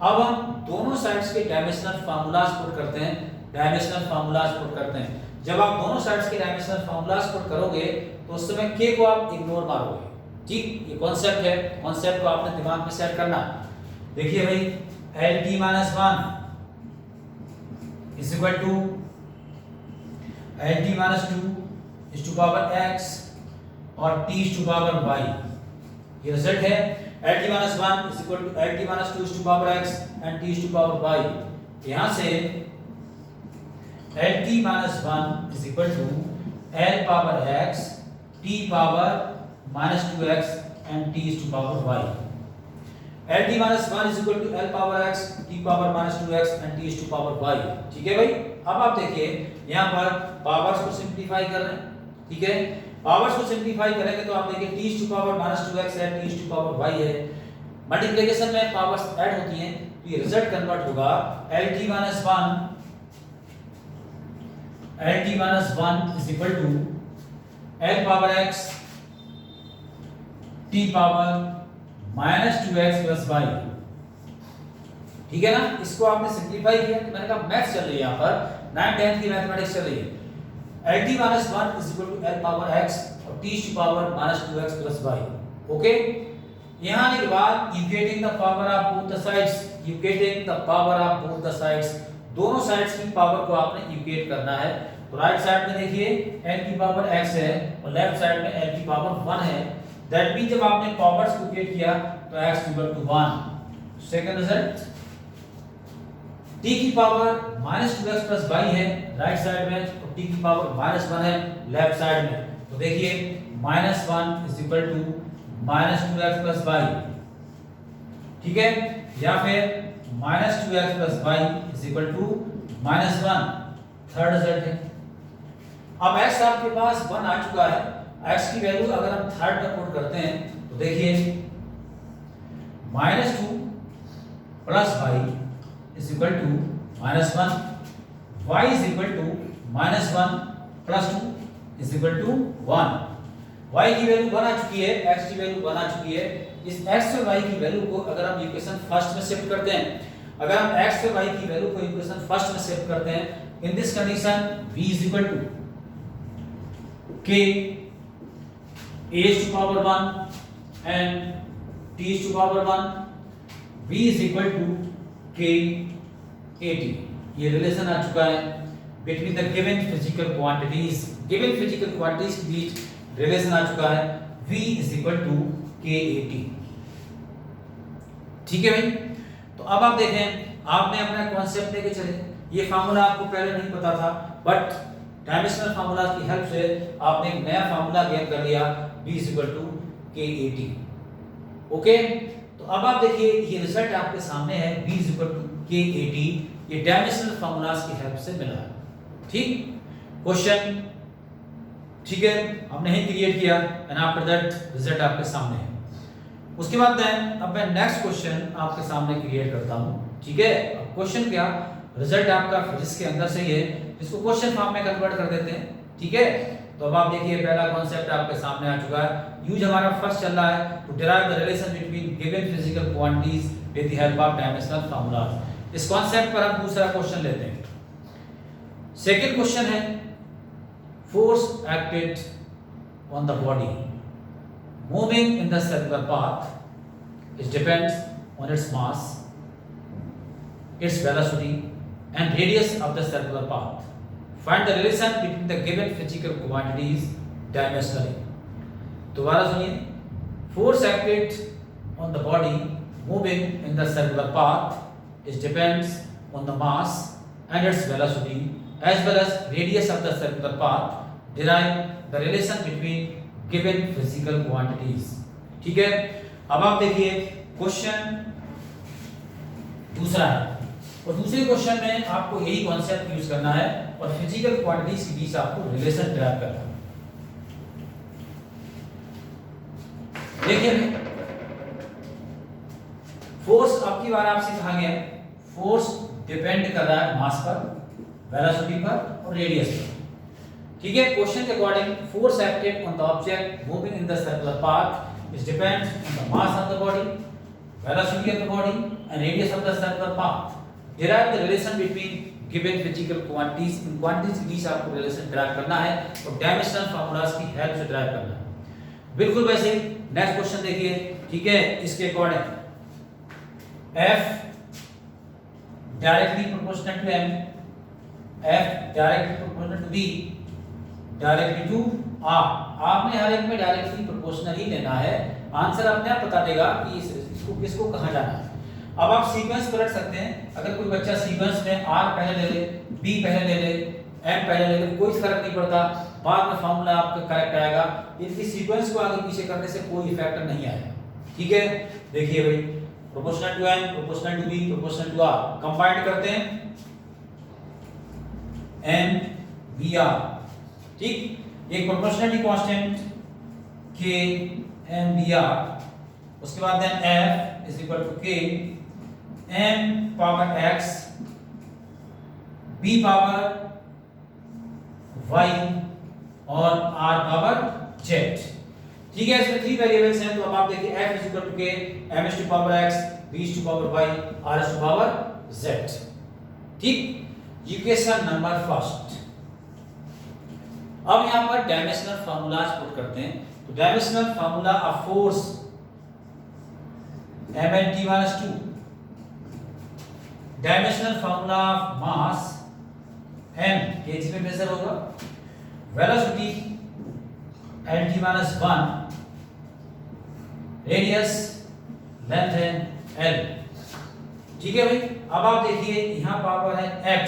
अब हम दोनों साइड्स के डायमेंशनल फार्मूलास पुट करते हैं। Dimensional formulas put करते हैं। जब आप दोनों साइड्स के डायमेंशनल फार्मूलाज पुट करोगे तो उस समय k को आप इग्नोर मारोगे। ठीक, ये कॉन्सेप्ट है, कॉन्सेप्ट को आपने दिमाग में सेट करना। देखिए भाई LT minus 1 is equal to LT minus 2 is to power x और t is to power y। ये रिजल्ट है। LT minus 1 is equal to LT minus 2 is to power x and t is to power y। यहां से LT minus 1 is equal to L power x t power minus 2x and t is to power y. LT minus 1 is equal to L power x t power minus 2x and t is to power y. ठीक है भाई। अब आप देखिए यहाँ पर powers को simplify कर रहे हैं। ठीक है, पावर्स को सिंपलीफाई करेंगे तो आप देखिए t is to power minus 2x है, t is to power y है। मल्टीप्लिकेशन में पावर्स ऐड होती हैं तो ये रिजल्ट कन्वर्ट होगा LT minus 1 is equal to L power x t power minus 2x plus y। ठीक है ना, इसको आपने सिंपलीफाई किया तो मैंने कहा मैथ्स चल रही है, यहाँ पर 9 10 की मैथमेटिक्स चल रही है। LT minus 1 is equal to L power x और t to power minus 2x plus y। Okay, यहाँ आने के बाद equating the power of both the sides, equating the power of both the sides, दोनों sides की power को आपने equate करना है। तो राइट साइड में देखिए L की पावर x है और लेफ्ट साइड में L की पावर 1 है। दैट मीन जब आपने पावर्स को इक्वेट किया तो x equal to 1। Second result t की power minus 2x plus y है राइट साइड में, तो t की पावर माइनस 1 है लेफ्ट साइड में। तो देखिए minus 1 is equal to minus 2x plus y। ठीक है, या फिर minus 2x plus y is equal to minus 1। Third result है। अब x आपके पास 1 आ चुका है, x की वैल्यू अगर हम थर्ड में पुट करते हैं तो देखिए minus 2 plus y is equal to minus 1, y is equal to minus 1 plus 2 is equal to 1। y की वैल्यू 1 आ चुकी है, x की वैल्यू 1 आ चुकी है। इस x और y की वैल्यू को अगर हम इक्वेशन फर्स्ट में शिफ्ट करते हैं, अगर हम x और y की वैल्यू को इक्वेशन फर्स्ट में शिफ्ट करते हैं, in this condition v is equal to k a is to power 1 and t is to power 1, v is equal to k at। ये रिलेशन आ चुका है between the given physical quantities, given physical quantities के बीच relation आ चुका है v is equal to k at। ठीक है भाई, तो अब आप देखें आपने अपना कॉन्सेप्ट लेके चले। ये फार्मूला आपको पहले नहीं पता था, बट डायमेंशनल फार्मूला की हेल्प से आपने एक नया फार्मूला गेन कर लिया v is equal to k at। Okay, तो अब आप देखिए ये रिजल्ट आपके सामने है v is equal to k at, ये डायमेंशनल फार्मूलाज की हेल्प से मिला है। ठीक, क्वेश्चन ठीक है हमने ही क्रिएट किया एंड आफ्टर दैट रिजल्ट आपके सामने है। उसके बाद देन अब मैं नेक्स्ट क्वेश्चन आपके सामने क्रिएट करता हूं। ठीक है, अब क्वेश्चन क्या, रिजल्ट आपका फिजिक्स के अंदर से ही है, इसको क्वेश्चन फॉर्म में कन्वर्ट कर देते हैं। ठीक है, तो अब आप देखिए पहला कॉन्सेप्ट आपके सामने आ चुका है। यूज हमारा फर्स्ट चल रहा है to derive the relation between given physical quantities with the help of dimensional formulas. इस कॉन्सेप्ट पर हम दूसरा क्वेश्चन लेते हैं। सेकंड क्वेश्चन है force acted on the body moving in the circular path it depends on its mass, its velocity and radius of the circular path. Find the relation between the given physical quantities dimensionally. दोबारा सुनिए, force acted on the body moving in the circular path it depends on the mass and its velocity as well as radius of the circular path. Derive the relation between given physical quantities. ठीक है, अब आप देखिए question दूसरा है और दूसरे question में आपको यही कॉन्सेप्ट यूज करना है और फिजिकल क्वांटिटीज के बीच आपको रिलेशन ड्राइव करना है। देखिए फोर्स आपकी बार आपसे कहा गया है, फोर्स डिपेंड कर रहा है मास पर, वेलोसिटी पर और रेडियस पर। ठीक है, क्वेश्चन के according force acted on the object moving in the circular path is depends on the mass of the body, velocity of the body and radius of the circular path. Derive the relation between given physical quantities, in quantities के बीच आपको relation drive करना है और dimensional formulas की help से drive करना है। बिल्कुल वैसे ही नेक्स्ट क्वेश्चन देखिए, ठीक है, इसके according F directly proportional to M, F directly proportional to B, directly to R। आपने हर एक में डायरेक्टली प्रोपोर्शनल ही लेना है, आंसर अपने आप बता देगा कि इसको किसको कहाँ जाना है। अब आप सीक्वेंस पलट सकते हैं, अगर कोई बच्चा सीक्वेंस में R पहले ले ले, B पहले ले ले, M पहले ले ले, कोई फर्क नहीं पड़ता, बाद में फार्मूला आपका करेक्ट आएगा। इनकी सीक्वेंस को आगे पीछे करने से कोई इफेक्ट नहीं आएगा, ठीक है। देखिए भाई, proportional to M, proportional to B, proportional to R, combined करते हैं M B R, ठीक। एक proportionality constant K M B R, उसके बाद then F is equal to K M power X B power Y और R power Z, ठीक है। इसमें 3 वेरिएबल्स हैं, तो अब आप देखिए F is equal to K M is to power X B is to power Y R is to power Z, ठीक। Equation number first. अब यहां पर डायमेंशनल फार्मूलाज पुट करते हैं, तो dimensional formula of force mnt minus 2, dimensional formula of mass m kg में measure होगा, velocity lt minus 1, radius length है l, ठीक है भाई। अब आप देखिए यहां पावर है x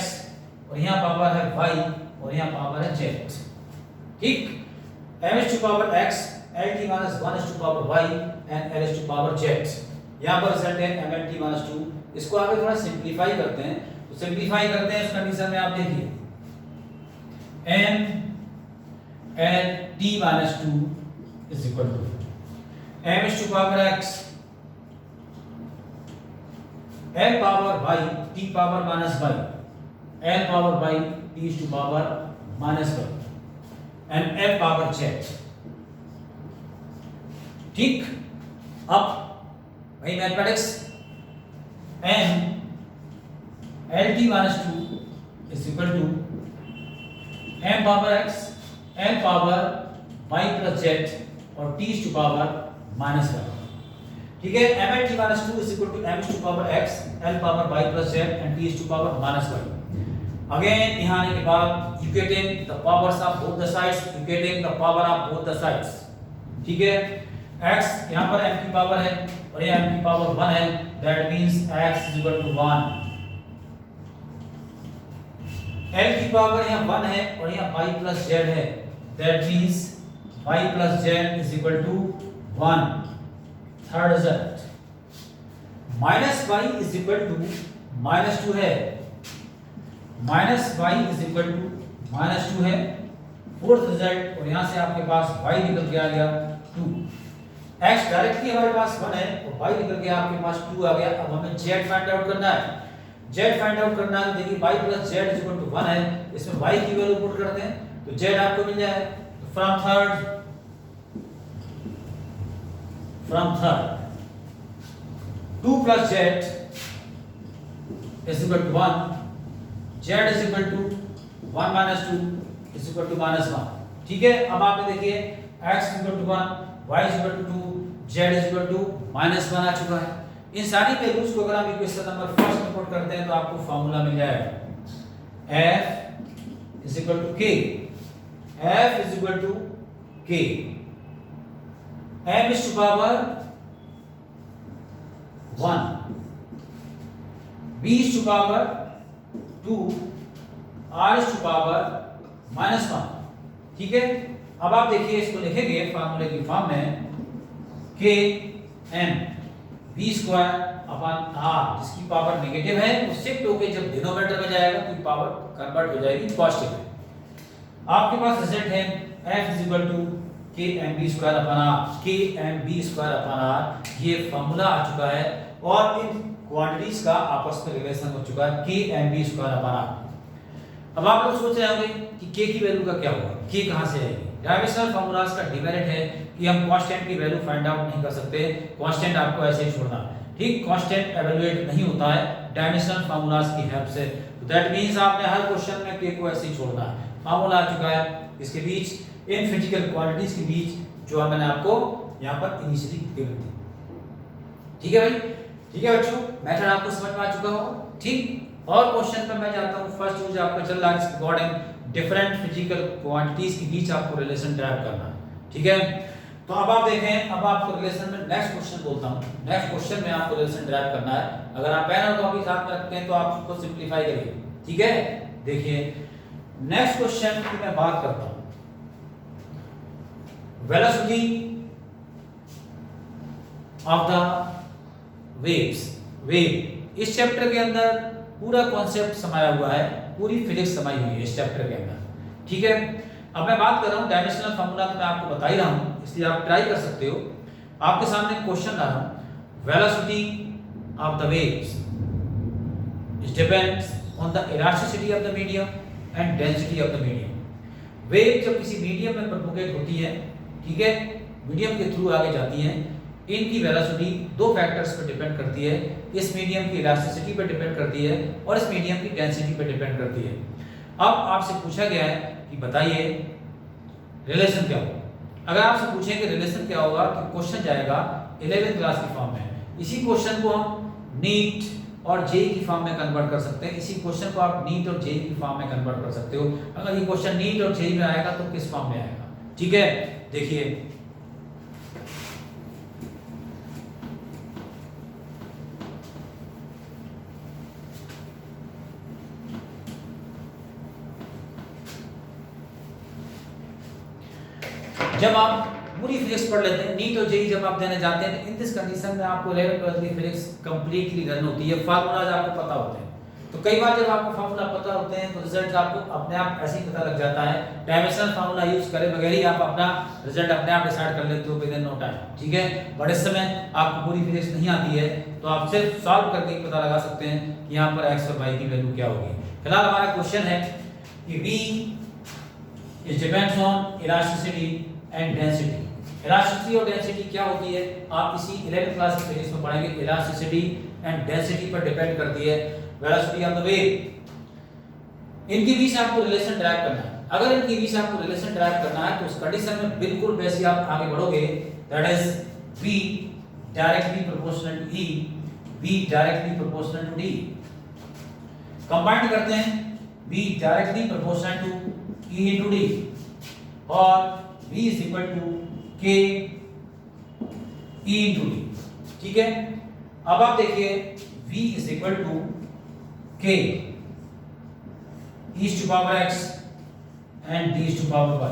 और यहां पावर है y और यहां पावर है z, ठीक। m is to power x, lt minus 1 is to power y and l is to power z। यहां पर रिजल्ट है mlt minus 2। इसको आगे थोड़ा सिंपलीफाई करते हैं, तो सिंपलीफाई करते हैं इस कंडीशन में आप देखिए m lt minus 2 is equal to m is to power x l power y t power minus y, l power y t is to power minus y and f power z, ठीक। अब वही mathematics m lt minus 2 is equal to m power x l power y plus z और t is to power minus y, ठीक है। m lt minus 2 is equal to m is to power x l power y plus z and t is to power minus y। Again यहाँ आने के बाद equating the powers of both the sides, equating the power of both the sides, ठीक है। x यहाँ पर m की power है और यहाँ m की पावर 1 है, that means x is equal to 1। l की पावर यहाँ 1 है और यहाँ y plus z है, that means y plus z is equal to 1। Third result minus y is equal to minus 2 है, minus y is equal to minus 2 है। Fourth result, और यहां से आपके पास y निकल के आ गया 2, x डायरेक्टली हमारे पास 1 है और y निकल के आपके पास 2 आ गया। अब हमें z फाइंड आउट करना है, z फाइंड आउट करना है, तो देखिए y plus z is equal to 1 है, इसमें y की वैल्यू पुट करते हैं तो z आपको मिल जाए। तो from third 2 plus z is equal to 1, z is equal to 1 minus 2 is equal to minus 1, ठीक है। अब आपने देखिए x is equal to 1, y is equal to 2, z is equal to minus 1 आ चुका है। इन सारी वैल्यूज को अगर हम इक्वेशन नंबर फर्स्ट में पुट करते हैं तो आपको फार्मूला मिल जाएगा f is equal to k, f is equal to k, m is to power 1, b is to power 2, r is to power minus 1, ठीक है। अब आप देखिए इसको लिखेंगे फार्मूले की फॉर्म में k m b square upon r, जिसकी पावर नेगेटिव है वो शिफ्ट होकर जब डिनोमिनेटर में जाएगा तो पावर कन्वर्ट हो जाएगी पॉजिटिव में। आपके पास रिजल्ट है f is equal to k m b square upon r, k m b square upon r, ये फार्मूला आ चुका है और इन क्वांटिटीज का आपस में रिलेशन हो चुका है k m b square upon r। अब आप लोग सोच रहे होंगे कि k की वैल्यू का क्या होगा, k कहां से आएगी। डायमेंशनल फार्मूलाज का डिमेरिट है कि हम कांस्टेंट की वैल्यू फाइंड आउट नहीं कर सकते, कांस्टेंट आपको ऐसे ही छोड़ना, ठीक। कांस्टेंट एवेल्युएट नहीं होता है, डायमेंशनल फार्मूलाज की हेल्प से। तो दैट मींस आपने हर क्वेश्चन में के को ऐसे ही छोड़ना है। फार्मूला आ चुका है इसके बीच, इन फिजिकल क्वांटिटीज के बीच जो मैंने आपको यहाँ पर इनिशियली गिवन थी। ठीक है भाई, ठीक है बच्चों, मेथड आपको समझ में आ चुका होगा। ठीक, और क्वेश्चन पे मैं जाता हूँ। फर्स्ट जो आपका चल रहा है अकॉर्डिंग डिफरेंट फिजिकल क्वांटिटीज के बीच आपको रिलेशन ड्राइव करना है। ठीक है, तो अब आप देखें, अब आपको रिलेशन में नेक्स्ट क्वेश्चन बोलता हूँ। नेक्स्ट क्वेश्चन में आपको रिलेशन ड्राइव करना है। अगर आप पेन और कॉपी साथ में रखते हैं तो आप उसको सिंपलीफाई करिए। ठीक है, देखिए नेक्स्ट क्वेश्चन की मैं बात करता हूँ। Velocity of the waves, wave, इस चैप्टर के अंदर पूरा कॉन्सेप्ट समाया हुआ है, पूरी फिजिक्स समाई हुई है इस चैप्टर के अंदर। ठीक है, अब मैं बात कर रहा हूं डायमेंशनल फार्मूला, तो मैं आपको बता ही रहा हूं, इसलिए आप ट्राई कर सकते हो। आपके सामने क्वेश्चन ला रहा हूं, velocity of the waves it depends on the elasticity of the medium and density of the medium. Wave जब किसी मीडियम में प्रोपोगेट होती है, ठीक है, मीडियम के थ्रू आगे जाती हैं, इनकी वेलोसिटी दो फैक्टर्स पर डिपेंड करती है। इस मीडियम की इलास्टिसिटी पर डिपेंड करती है और इस मीडियम की डेंसिटी पर डिपेंड करती है। अब आपसे पूछा गया है कि बताइए रिलेशन क्या होगा। अगर आपसे पूछेंगे रिलेशन क्या होगा तो क्वेश्चन जाएगा 11th क्लास की फॉर्म में। इसी क्वेश्चन को हम नीट और जेई की फॉर्म में कन्वर्ट कर सकते हैं। इसी क्वेश्चन को आप नीट और जेई की फॉर्म में कन्वर्ट कर सकते हो। अगर ये क्वेश्चन नीट और जेई में आएगा तो किस फॉर्म में आएगा। ठीक है, देखिए जब आप पूरी फिजिक्स पढ़ लेते हैं, नीट और जेई जब आप देने जाते हैं, इन दिस कंडीशन में आपको 11th 12th की फिजिक्स कंप्लीटली रन होती है, फार्मूलाज आपको पता होते हैं। तो कई बार जब आपको फार्मूला पता होते हैं तो रिजल्ट आपको अपने आप ऐसे ही पता लग जाता है। डायमेंशनल फार्मूला यूज करे बगैर ही आप अपना रिजल्ट अपने आप डिसाइड कर लेते हो विद इन नो टाइम। ठीक है, बट इस समय आपको पूरी फिजिक्स नहीं आती है तो आप सिर्फ सॉल्व करके ही पता लगा सकते हैं कि यहाँ पर x और y की वैल्यू क्या होगी। फिलहाल हमारा क्वेश्चन है कि V is depends on elasticity and density. Elasticity और डेंसिटी क्या होती है आप इसी 11th क्लास की फिजिक्स में पढ़ेंगे। इलास्टिसिटी एंड डेंसिटी पर डिपेंड करती है वेलोसिटी ऑफ द वेव। इनके बीच आपको रिलेशन ड्राइव करना है। अगर इनके बीच आपको रिलेशन ड्राइव करना है तो उस कंडीशन में बिल्कुल वैसे आप आगे बढ़ोगे, that is V directly proportional to E, V directly proportional to D। Combine करते हैं V directly proportional to E into D और V is equal to K E into D। ठीक है, अब आप देखिए V is equal to K e to power x and d to power y।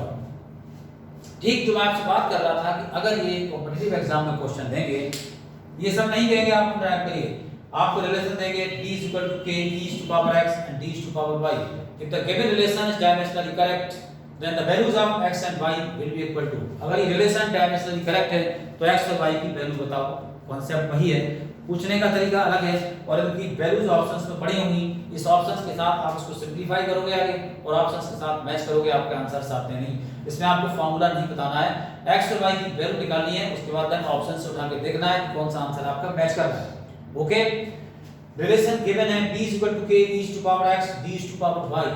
ठीक, जो मैं आपसे बात कर रहा था कि अगर ये कॉम्पिटिटिव एग्जाम में क्वेश्चन देंगे, ये सब नहीं देंगे, आपको ड्राइव करिए, आपको रिलेशन देंगे d is equal to K e to power x and d to power y। If the given relation is dimensionally correct, then the values of x and y will be equal to। अगर ये relation dimensionally correct है तो x और y की value बताओ। Concept वही है, पूछने का तरीका अलग है और इनकी वैल्यूज ऑप्शंस में पड़ी होंगी। इस ऑप्शंस के साथ आप इसको सिंपलीफाई करोगे आगे और ऑप्शंस के साथ मैच करोगे, आपके आंसर्स आते हैं। नहीं, इसमें आपको फार्मूला नहीं बताना है, x और y की वैल्यू निकालनी है, उसके बाद देन ऑप्शन से उठा के देखना है कि कौन सा आंसर आपका मैच कर रहा है। ओके, रिलेशन गिवन है d k e to power x d to power y।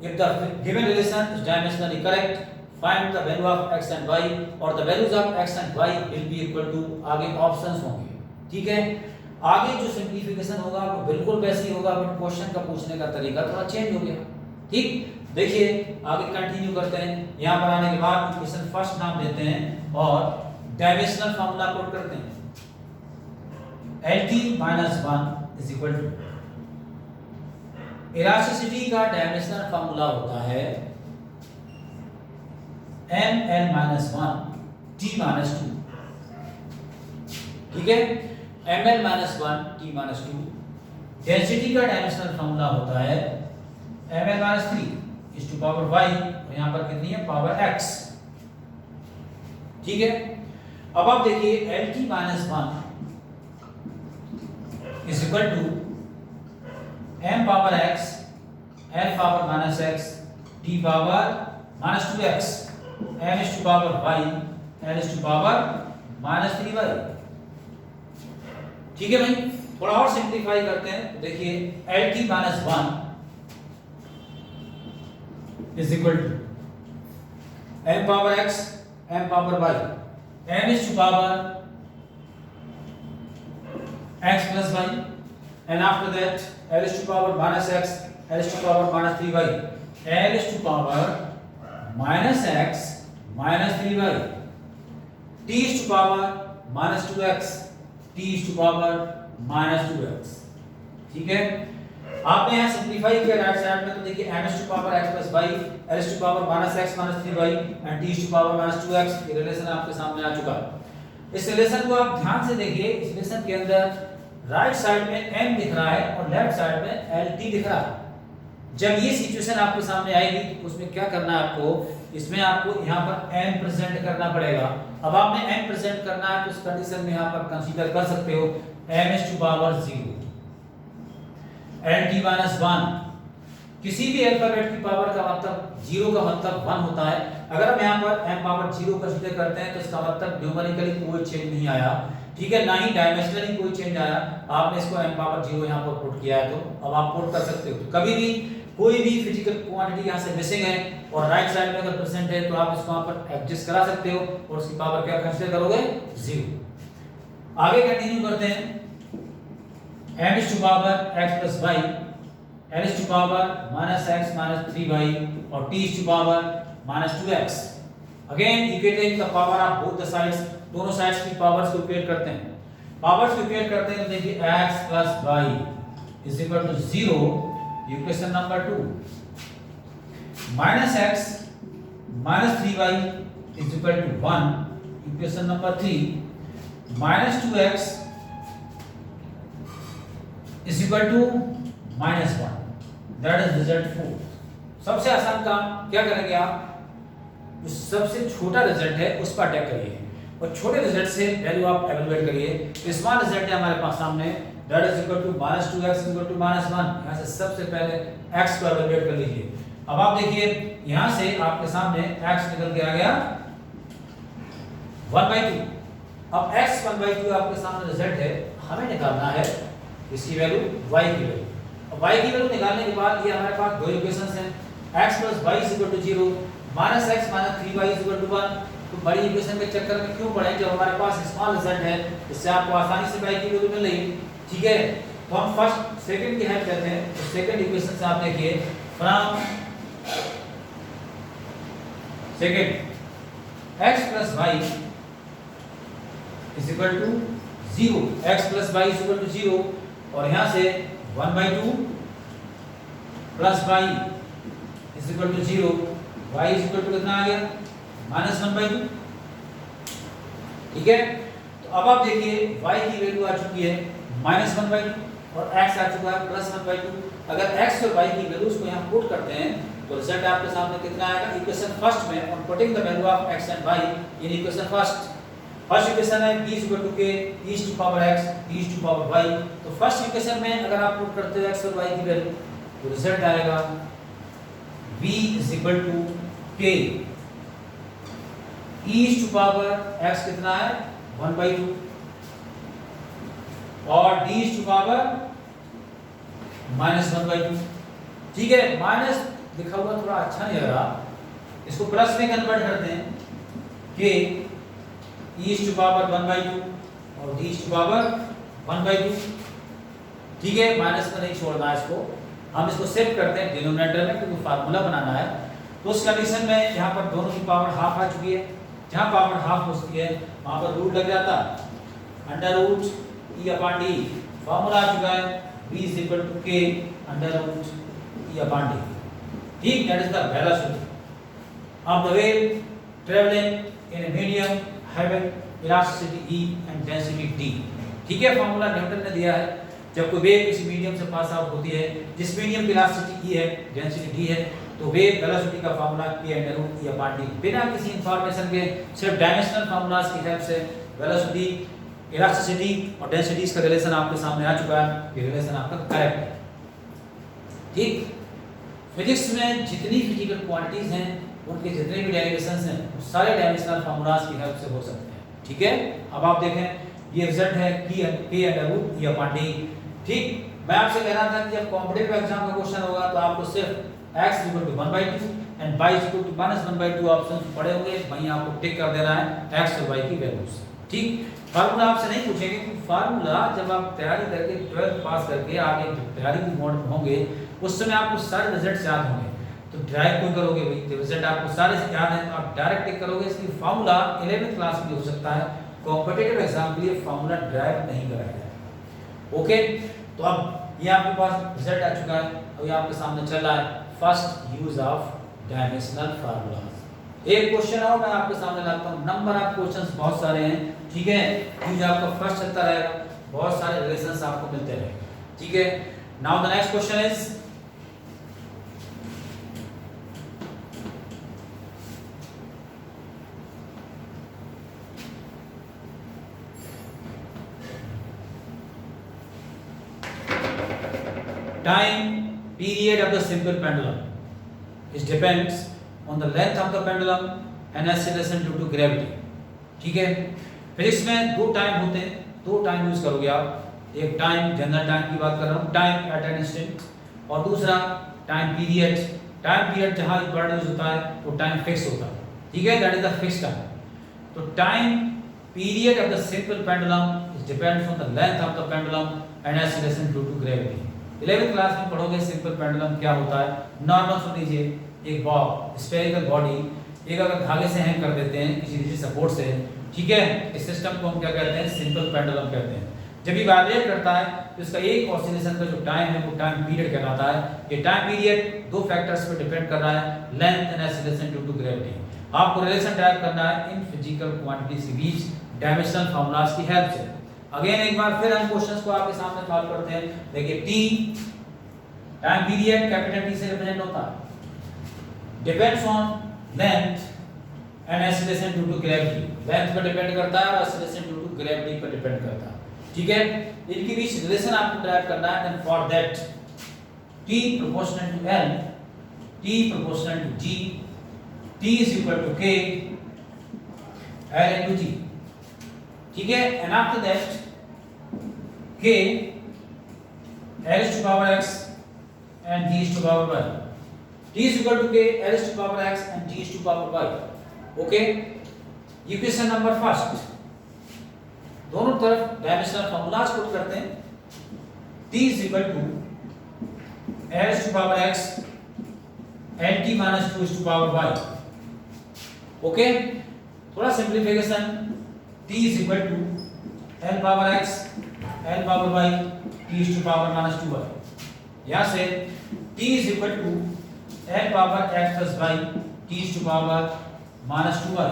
If the given relation is dimensionally correct, find the value of x and y और the values of x and y will be equal to, आगे options होंगे। ठीक है, आगे जो simplification होगा वो बिल्कुल वैसे ही होगा, बट क्वेश्चन का पूछने का तरीका थोड़ा चेंज हो गया। ठीक, देखिए आगे कंटिन्यू करते हैं। यहाँ पर आने के बाद इक्वेशन फर्स्ट नाम देते हैं और डायमेंशनल फार्मूला पुट करते हैं। LT - 1 is equal to, elasticity का डायमेंशनल फार्मूला होता है ml - 1 t - 2। ठीक है, ml - 1 t - 2। डेंसिटी का डायमेंशनल फार्मूला होता है ml - 3 is to power y और यहां पर कितनी है पावर x। ठीक है, अब आप देखिए LT - 1 is equal to m power x l power minus x t power minus 2x m is to power y l is to power minus 3y। ठीक है भाई, थोड़ा और सिंप्लीफाई करते हैं तो देखिए LT minus 1 is equal to m power x m power y m is to power x plus y and after that l is to power minus x l is to power minus 3y l is to power minus x minus 3y t is to power minus 2x t is to power minus 2x ठीक है। आपने यहाँ simplify किया right side में तो देखिए m is to power x plus y l is to power minus x minus 3y and t is to power minus 2x ये relation आपके सामने आ चुका है। इस रिलेशन को आप ध्यान से देखिए, इस रिलेशन के अंदर राइट साइड में m दिख रहा है और लेफ्ट साइड में lt दिख रहा है। जब ये सिचुएशन आपके सामने आएगी तो उसमें क्या करना है आपको, इसमें आपको यहाँ पर m प्रेजेंट करना पड़ेगा। अब आपने m प्रेजेंट करना है तो उस कंडीशन में यहाँ पर कंसीडर कर सकते हो m is to power 0 lt minus 1। किसी भी अल्फाबेट की पावर का मतलब 0 का मतलब 1 होता है। अगर हम यहाँ पर m पावर 0 कंसीडर करते हैं तो इसका मतलब न्यूमेरिकली कोई चेंज नहीं आया, ठीक है, ना ही डायमेंशनली कोई चेंज आया। आपने इसको m पावर 0 यहाँ पर पुट किया है तो अब आप पुट कर सकते हो। तो कभी भी कोई भी फिजिकल क्वांटिटी यहाँ से मिसिंग है और राइट साइड में अगर प्रेजेंट है तो आप इसको यहाँ पर एडजस्ट करा सकते हो और उसकी पावर क्या कंसीडर करोगे 0। आगे कंटिन्यू करते हैं m is to power x plus y l is to power minus x minus 3y और t is to power minus 2x। Again equating the power of both the sides, दोनों sides की powers को equate करते हैं। Powers को equate करते हैं तो देखिए x plus y is equal to 0 equation number 2 minus x minus 3y is equal to 1 equation number 3 minus 2x is equal to minus 1 that is result 4। सबसे आसान काम क्या करेंगे आप, जो सबसे छोटा रिजल्ट है उस पर अटैक करिए और छोटे रिजल्ट से वैल्यू आप एवेलुएट करिए। स्मॉल रिजल्ट है हमारे पास सामने that is equal to minus 2x is equal to minus 1। यहाँ से सबसे पहले x को एवेलुएट कर लीजिए। अब आप देखिए यहाँ से आपके सामने x निकल के आ गया 1/2। अब x 1/2 आपके सामने रिजल्ट है, हमें निकालना है इसकी वैल्यू y की वैल्यू। अब y की वैल्यू निकालने के बाद ये हमारे पास दो इक्वेशंस हैं x plus y is equal to 0 minus x minus 3y is equal to 1। तो बड़ी इक्वेशन के चक्कर में क्यों पड़े जब हमारे पास स्मॉल रिजल्ट है, इससे आपको आसानी से y की वैल्यू मिल रही है, ठीक है। तो हम फर्स्ट सेकंड की हेल्प लेते हैं। तो सेकंड इक्वेशन से आप देखिए from second x plus y is equal to 0 x plus y is equal to 0 और यहाँ से 1/2 plus y is equal to 0 y is equal to कितना आ गया -1/2, ठीक है। तो अब आप देखिए y की वैल्यू आ चुकी है -1/2 और x आ चुका है +1/2। अगर x और y की वैल्यूज को यहाँ पुट करते हैं तो रिजल्ट आपके सामने कितना आएगा इक्वेशन फर्स्ट में on putting the value of x and y in equation first equation है b is equal to k e is to power x e is to power y। तो फर्स्ट इक्वेशन में अगर आप put करते हो x और y की value तो रिजल्ट आएगा b is equal to k e is to power x कितना है 1/2 और d is to power -1/2, ठीक है। माइनस लिखा हुआ थोड़ा अच्छा नहीं लग रहा, इसको प्लस में कन्वर्ट करते हैं k e is to power 1/2 और d is to power 1/2, ठीक है। माइनस में नहीं छोड़ना है इसको, हम इसको शिफ्ट करते हैं डिनोमिनेटर में क्योंकि फार्मूला बनाना है। तो उस कंडीशन में यहाँ पर दोनों की पावर हाफ आ चुकी है, जहाँ पावर हाफ हो चुकी है वहाँ पर रूट लग जाता √e/d। फार्मूला आ चुका है b is equal to k √e/d, ठीक। That is the velocity of the wave travelling in a medium having elasticity E and density D, ठीक है। फार्मूला न्यूटन ने दिया है जब कोई वेव किसी मीडियम से पास आउट होती है जिस मीडियम की इलास्टिसिटी E है डेंसिटी D है तो वेव वेलोसिटी का फार्मूला k √e/d। बिना किसी इंफॉर्मेशन के सिर्फ डायमेंशनल फार्मूलाज की हेल्प से वेलोसिटी इलास्टिसिटी और डेंसिटीज का रिलेशन आपके सामने आ चुका है। ये रिलेशन आपका करेक्ट है, ठीक। फिजिक्स में जितनी फिजिकल क्वांटिटीज हैं उनके जितने भी डेरिवेशंस हैं वो सारे डायमेंशनल फार्मूलाज की हेल्प से हो सकते हैं, ठीक है। अब आप देखें ये रिजल्ट है k under root e upon d। ठीक, मैं आपसे कह रहा था कि जब कॉम्पिटिटिव एग्जाम का क्वेश्चन होगा तो आपको सिर्फ x equal to 1/2 and y equal to -1/2 option पड़े होंगे, वहीं आपको टिक कर देना है x और y की वैल्यूज। ठीक, फार्मूला आपसे नहीं पूछेंगे क्योंकि फार्मूला जब आप तैयारी करके 12th पास करके आगे तैयारी की मोड में होंगे उस समय आपको सारे रिजल्ट याद होंगे, तो ड्राइव क्यों करोगे भाई, तो रिजल्ट आपको सारे से याद है तो आप डायरेक्ट टिक करोगे। इसलिए फार्मूला 11th क्लास में हो सकता है, कॉम्पिटिटिव एग्जाम के लिए फार्मूला ड्राइव नहीं कराया जाए। ओके, तो अब ये आपके पास रिजल्ट आ चुका है, अभी आपके सामने चल रहा है first use of dimensional formulas. एक क्वेश्चन और मैं आपके सामने लाता हूं, नंबर ऑफ क्वेश्चंस बहुत सारे हैं, ठीक है, यूज आपका फर्स्ट चलता रहेगा, बहुत सारे रिलेशंस आपको मिलते रहेंगे, ठीक है। Now the next question is time period of the simple pendulum. It depends on the length of the pendulum and acceleration due to gravity. ठीक है, फिजिक्स में दो टाइम होते हैं, दो टाइम यूज करोगे आप, एक टाइम जनरल टाइम की बात कर रहा हूँ, टाइम एट एन इंस्टेंट, और दूसरा टाइम पीरियड। टाइम पीरियड जहाँ वर्ड यूज होता है वो टाइम फिक्स होता है, ठीक है, that is the fix time. तो time period of the simple pendulum depends on the length of the pendulum and acceleration due to gravity. 11th class में पढ़ोगे सिंपल पेंडुलम क्या होता है। नॉर्मल सुन लीजिए, एक बॉल स्फेरिकल बॉडी एक अगर धागे से हैंग कर देते हैं किसी किसी सपोर्ट से, ठीक है, इस सिस्टम को हम क्या कहते हैं, सिंपल पेंडुलम कहते हैं। जब ये वाइब्रेट करता है तो इसका एक ऑसिलेशन का जो टाइम है वो टाइम पीरियड कहलाता है। ये टाइम पीरियड दो फैक्टर्स पे डिपेंड कर रहा है, length and acceleration due to gravity. आपको रिलेशन टाइप करना है इन फिजिकल क्वांटिटीज के बीच डायमेंशनल फार्मूलाज की हेल्प से। अगेन एक बार फिर हम क्वेश्चंस को आपके सामने सॉल्व करते हैं। देखिए T time period capital T से रिप्रेजेंट होता है, depends on length and acceleration due to gravity. Length पर डिपेंड करता है और एक्सीलरेशन ड्यू टू ग्रेविटी पर डिपेंड करता है, ठीक है। इनके बीच रिलेशन आपको ड्राइव करना है। Then for that t proportional to l, t proportional to g, t is equal to k l into g, ठीक है। And after that k l is to power x and g is to power y, t is equal to k l is to power x and g is to power y। Okay, equation number first दोनों तरफ dimensional formulas put करते हैं। t is equal to l is to power x and t minus 2 is to power y। Okay, थोड़ा simplification, t is equal to l power x l power y t is to power minus 2y। यहाँ से t is equal to l power x plus y t is to power minus 2y,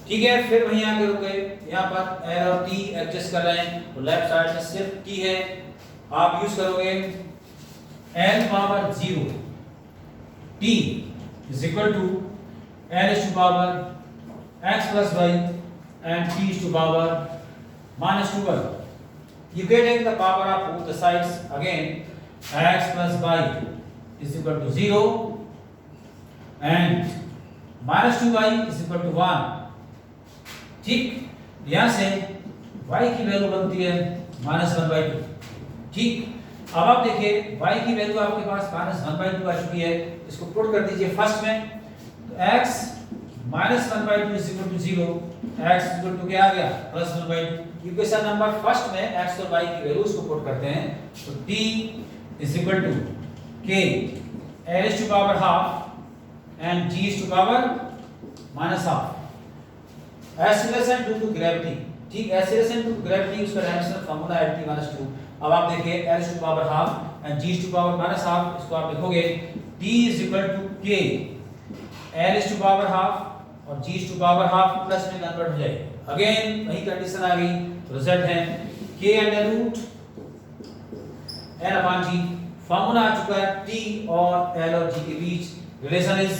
ठीक है। फिर वहीं आगे रुक गए, यहाँ पर l और t एडजस्ट कर रहे हैं तो लेफ्ट साइड में सिर्फ t है, आप यूज करोगे l power 0 t is equal to l is to power x plus y and t is to power minus 2y। You get the power of both the sides, again x plus y is equal to 0 and minus 2y is equal to 1, ठीक। यहाँ से y की value बनती है -1/2, ठीक। अब आप देखिए y की वैल्यू आपके पास -1/2 आ चुकी है, इसको पुट कर दीजिए फर्स्ट में, तो x -1/2 is equal to 0, x is equal to क्या आ गया +1/2। इक्वेशन नंबर फर्स्ट में x और y की वैल्यूज को पुट करते हैं तो t is equal to k l is to power half and g is to power minus half। Acceleration due to gravity, ठीक, एक्सीलरेशन ड्यू टू ग्रेविटी उसका dimensional formula है t - 2। अब आप देखिए l is to power half and g is to power minus half, इसको आप लिखोगे t is equal to k l is to power half और g is to power half plus में convert हो जाएगी। अगेन वही कंडीशन आ गई, तो रिजल्ट है k under root l upon g। Formula आ चुका है t और l और g के बीच relation is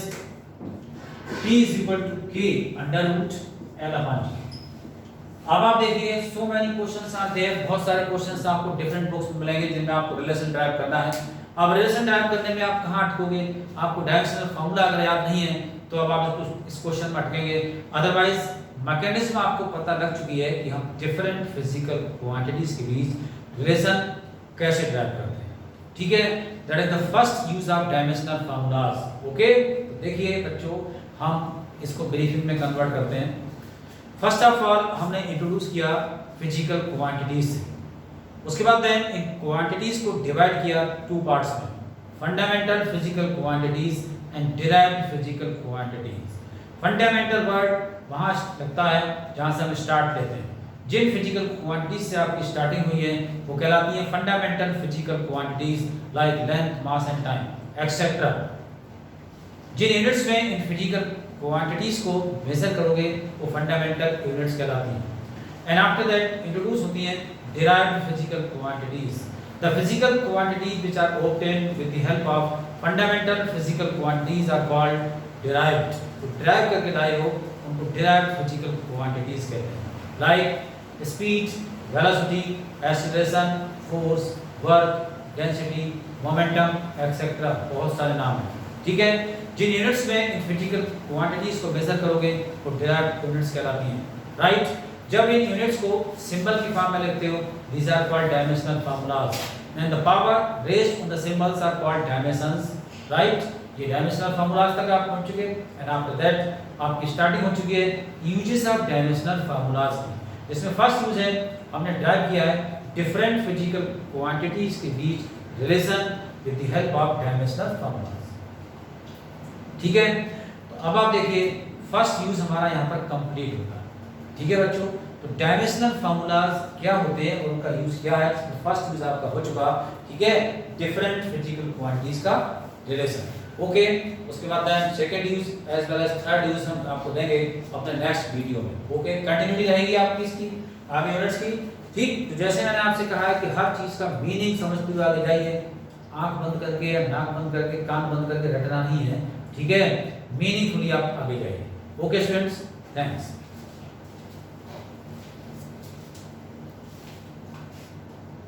t is equal to k under root l upon g। अब आप देखिए so many questions are there, बहुत सारे क्वेश्चंस आपको डिफरेंट बुक्स में मिलेंगे जिनमें आपको रिलेशन ड्राइव करना है। अब रिलेशन ड्राइव करने में आप कहां अटकोगे, आपको डायमेंशनल फार्मूला अगर याद नहीं है तो अब आप इस क्वेश्चन में अटकेंगे। अदरवाइज मैकेनिज्म आपको पता लग चुकी है कि हम डिफरेंट फिजिकल क्वांटिटीज के बीच रिलेशन कैसे ड्राइव करते हैं। ठीक है, that is the first use of dimensional formulas. Okay, तो देखिए बच्चों, हम इसको ब्रीफिंग में कन्वर्ट करते हैं। फर्स्ट ऑफ ऑल हमने इंट्रोड्यूस किया फिजिकल क्वांटिटीज से, उसके बाद देन इन क्वांटिटीज को डिवाइड किया टू पार्ट्स में, fundamental physical quantities and derived physical quantities. Fundamental word वहां लगता है जहां से हम स्टार्ट लेते हैं। जिन फिजिकल क्वांटिटीज से आपकी स्टार्टिंग हुई है वो कहलाती है fundamental physical quantities like length, mass and time etcetera. जिन यूनिट्स में इन फिजिकल क्वांटिटीज को मेजर करोगे वो फंडामेंटल यूनिट्स कहलाती हैं। एंड आफ्टर दैट इंट्रोड्यूस होती हैं derived physical quantities, the physical quantities which are obtained with the help of fundamental physical quantities are called derived। तो derive करके लाए हो उनको derived physical quantities कहते हैं, like speed, velocity, acceleration, force, work, density, momentum etc। बहुत सारे नाम हैं। ठीक है, जिन यूनिट्स में इन फिजिकल क्वांटिटीज को मेजर करोगे वो derived यूनिट्स कहलाती हैं, राइट। जब इन यूनिट्स को सिंबल की फॉर्म में लिखते हो, these are called dimensional formulas and the power raised on the symbols are called dimensions, right। ये डायमेंशनल फार्मूलाज तक आप पहुंच चुके एंड आफ्टर दैट आपकी स्टार्टिंग हो चुकी है यूजेस ऑफ डायमेंशनल फार्मूलाज की। इसमें फर्स्ट यूज है हमने ड्राइव किया है डिफरेंट फिजिकल क्वांटिटीज के बीच relation with the help of dimensional formulas. ठीक है, तो अब आप देखिए फर्स्ट यूज हमारा यहाँ पर कंप्लीट होगा। ठीक है बच्चों, तो डायमेंशनल फार्मूलाज क्या होते हैं और उनका यूज क्या है, फर्स्ट यूज आपका हो चुका। ठीक है, डिफरेंट फिजिकल क्वांटिटीज का रिलेशन। ओके, उसके बाद second use as well as third use हम आपको देंगे अपने नेक्स्ट वीडियो में। ओके, कंटिन्यूटी रहेगी आपकी इसकी आगे यूनिट्स की। ठीक, तो जैसे मैंने आपसे कहा है कि हर चीज का मीनिंग समझते हुए आगे जाइए, आंख बंद करके या नाक बंद करके कान बंद करके रटना नहीं है। ठीक है, मीनिंगफुली आप आगे जाइए। Okay students, thanks.